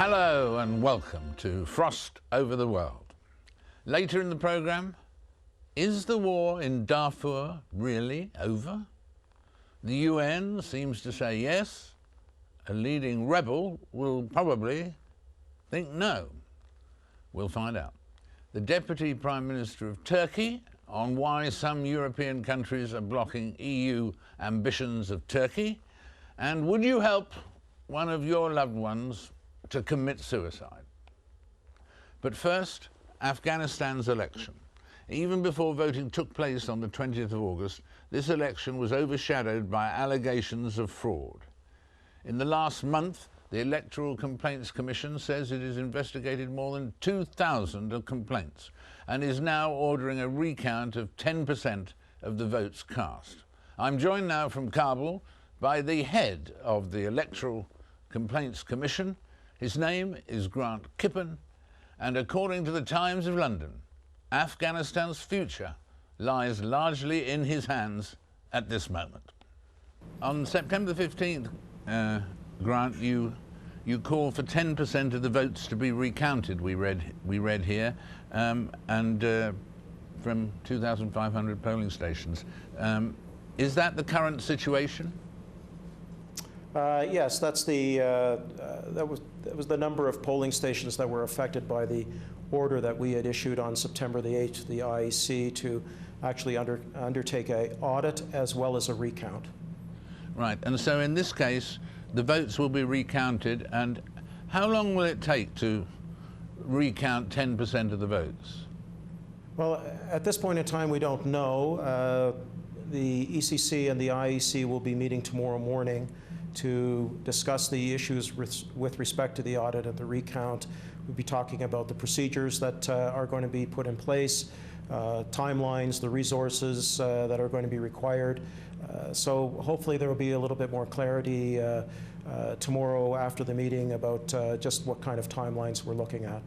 Hello and welcome to Frost Over the World. Later in the programme, is the war in Darfur really over? The UN seems to say yes. A leading rebel will probably think no. We'll find out. The Deputy Prime Minister of Turkey on why some European countries are blocking EU ambitions of Turkey. And would you help one of your loved ones to commit suicide? But first, Afghanistan's election. Even before voting took place on the 20th of August, this election was overshadowed by allegations of fraud. In the last month, the Electoral Complaints Commission says it has investigated more than 2,000 complaints and is now ordering a recount of 10% of the votes cast. I'm joined now from Kabul by the head of the Electoral Complaints Commission. His name is Grant Kippen, and according to the Times of London, Afghanistan's future lies largely in his hands at this moment. On September 15th, Grant, you called for 10% of the votes to be recounted, we read here, from 2,500 polling stations. Is that the current situation? Yes, that's that was the number of polling stations that were affected by the order that we had issued on September the 8th, the IEC, to actually undertake an audit as well as a recount. Right, and so in this case, the votes will be recounted, and how long will it take to recount 10% of the votes? Well, at this point in time, we don't know. The ECC and the IEC will be meeting tomorrow morning to discuss the issues with respect to the audit and the recount. We'll be talking about the procedures that are going to be put in place, timelines, the resources that are going to be required. So hopefully there will be a little bit more clarity tomorrow after the meeting about just what kind of timelines we're looking at.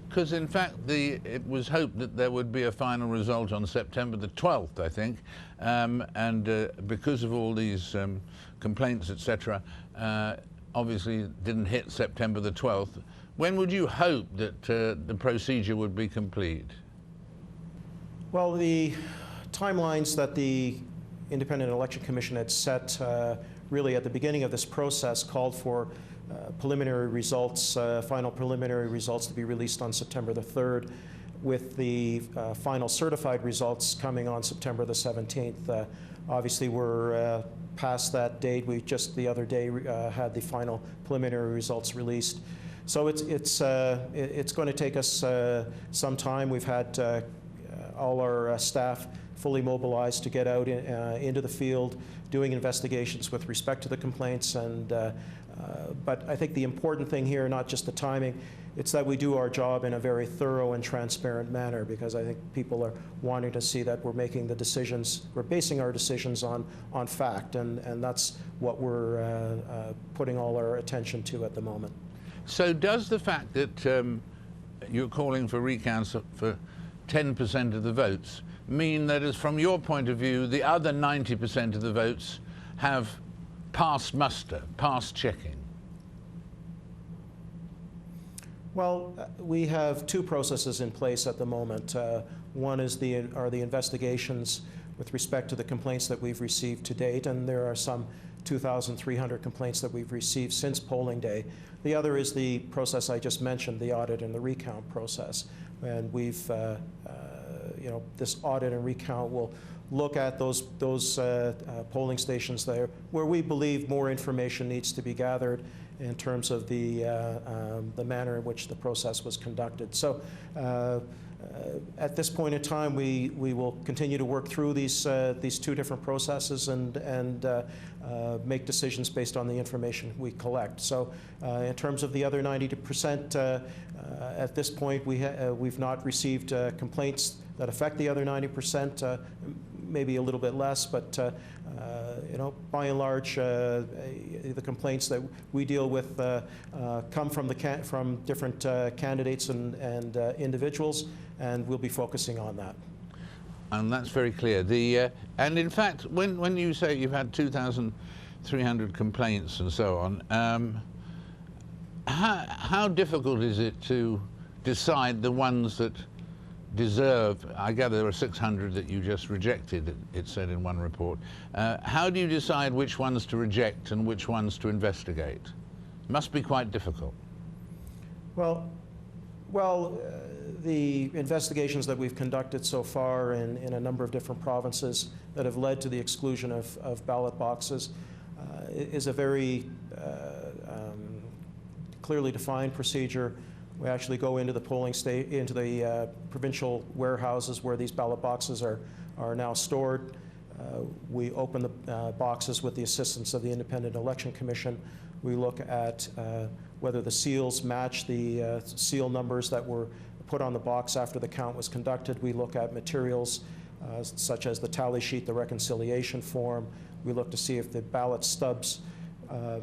Because in fact, it was hoped that there would be a final result on September the 12th, I think, because of all these complaints, etc., obviously didn't hit September the 12th. When would you hope that the procedure would be complete? Well, the timelines that the Independent Election Commission had set really at the beginning of this process called for preliminary results, final preliminary results to be released on September the 3rd, with the final certified results coming on September the 17th. Obviously, we're past that date. We just the other day had the final preliminary results released. So it's going to take us some time. We've had all our staff fully mobilized to get out into the field, doing investigations with respect to the complaints. But I think the important thing here, not just the timing, it's that we do our job in a very thorough and transparent manner, because I think people are wanting to see that we're making the decisions, we're basing our decisions on fact, and that's what we're putting all our attention to at the moment. So does the fact that you're calling for recounts for 10% of the votes mean that, as from your point of view, the other 90% of the votes have passed muster, passed checking? Well, we have two processes in place at the moment. One is the investigations with respect to the complaints that we've received to date, and there are some 2,300 complaints that we've received since polling day. The other is the process I just mentioned, the audit and the recount process. And we've, this audit and recount will look at those polling stations there where we believe more information needs to be gathered in terms of the manner in which the process was conducted. So at this point in time, we will continue to work through these two different processes and make decisions based on the information we collect. So in terms of the other 90%, at this point, we've not received complaints that affect the other 90%, maybe a little bit less, but by and large, the complaints that we deal with come from different candidates and individuals, and we'll be focusing on that. And that's very clear. And in fact, when you say you've had 2,300 complaints and so on, how difficult is it to decide the ones that deserve? I gather there are 600 that you just rejected, it said in one report. How do you decide which ones to reject and which ones to investigate? Must be quite difficult. Well, the investigations that we've conducted so far in a number of different provinces that have led to the exclusion of ballot boxes is a very clearly defined procedure. We actually go into the polling into the provincial warehouses where these ballot boxes are now stored. We open the boxes with the assistance of the Independent Election Commission. We look at whether the seals match the seal numbers that were put on the box after the count was conducted. We look at materials such as the tally sheet, the reconciliation form. We look to see if the ballot stubs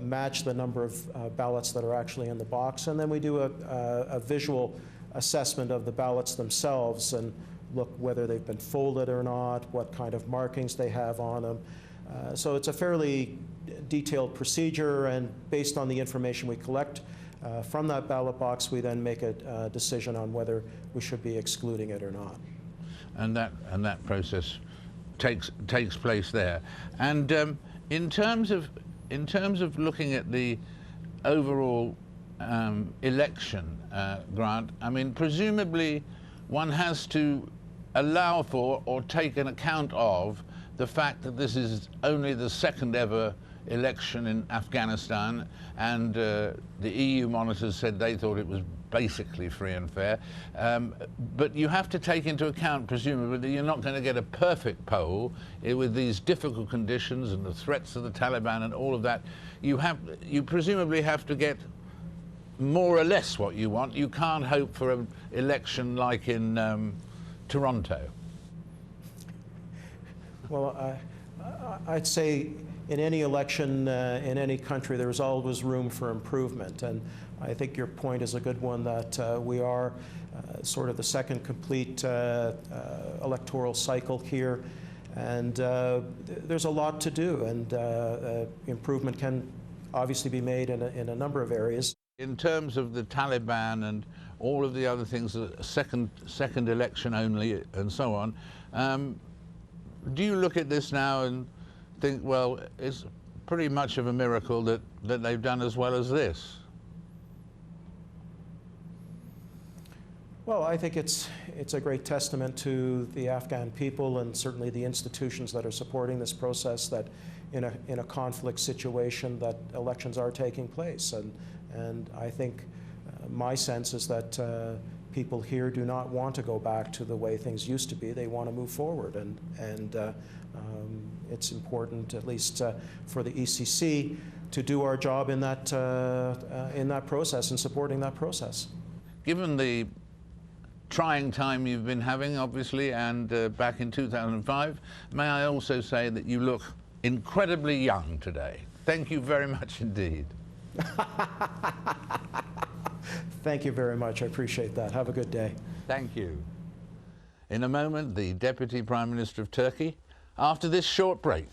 match the number of ballots that are actually in the box. And then we do a visual assessment of the ballots themselves and look whether they've been folded or not, what kind of markings they have on them. So it's a fairly detailed procedure, and based on the information we collect from that ballot box, we then make a decision on whether we should be excluding it or not. And that process takes place there. And in terms of looking at the overall election, Grant, I mean, presumably one has to allow for or take an account of the fact that this is only the second ever election in Afghanistan, and the EU monitors said they thought it was basically free and fair. But you have to take into account, presumably, that you're not going to get a perfect poll with these difficult conditions and the threats of the Taliban and all of that. You presumably have to get more or less what you want. You can't hope for an election like in Toronto. Well, I'd say in any election, in any country, there's always room for improvement. And I think your point is a good one, that we are sort of the second complete electoral cycle here. And there's a lot to do, and improvement can obviously be made in a number of areas. In terms of the Taliban and all of the other things, second election only and so on, do you look at this now and think, well, it's pretty much of a miracle that they've done as well as this? Well, I think it's a great testament to the Afghan people and certainly the institutions that are supporting this process, that in a conflict situation that elections are taking place. And I think my sense is that people here do not want to go back to the way things used to be. They want to move forward, and it's important, at least for the ECC, to do our job in that process and supporting that process. Given the trying time you've been having, obviously, and back in 2005, may I also say that you look incredibly young today. Thank you very much indeed. Thank you very much. I appreciate that. Have a good day. Thank you. In a moment, the Deputy Prime Minister of Turkey, after this short break.